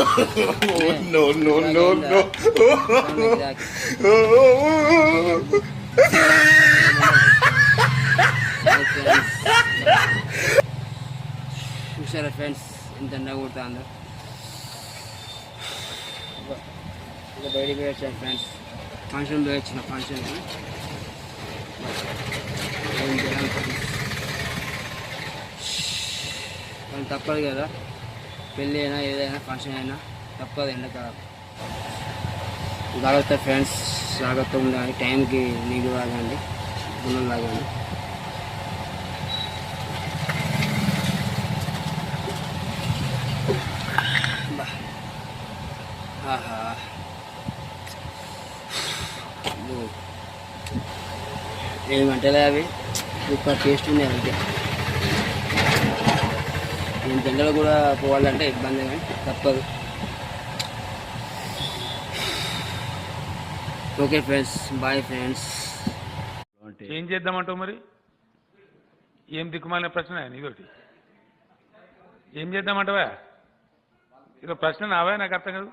No, no, no, no. చూసారా friends ఎంత ఎండ కొడుతుందో. ఇంకా బయటికి పోయి వచ్చాను ఫ్రెండ్స్, ఫంక్షన్ పోయి వచ్చిన ఫంక్షన్ ఏం చేయాలి ఫ్రెండ్స్, కానీ తప్పదు కదా, పెళ్ళి అయినా ఏదైనా ఫంక్షన్ అయినా తప్పదు ఎండాకాలం. జాగ్రత్త ఫ్రెండ్స్, జాగ్రత్త ఉండాలి, టైంకి నీళ్ళు తాగండి, గుణం తాగండి. ఆహా ఏమంటలే అవి సూపర్ టేస్ట్ ఉన్నాయి. అంటే నేను జెండలు కూడా పోవాలంటే ఇబ్బంది, కానీ తప్పదు. Okay friends, boy friends. ఏం చేద్దామంటావు మరి? ఏం దిక్కుమాలిన ప్రశ్న ఇదొకటి. ఏం చేద్దామంటావా? ఇదో ప్రశ్న నావా? నాకు అర్థం కాదు.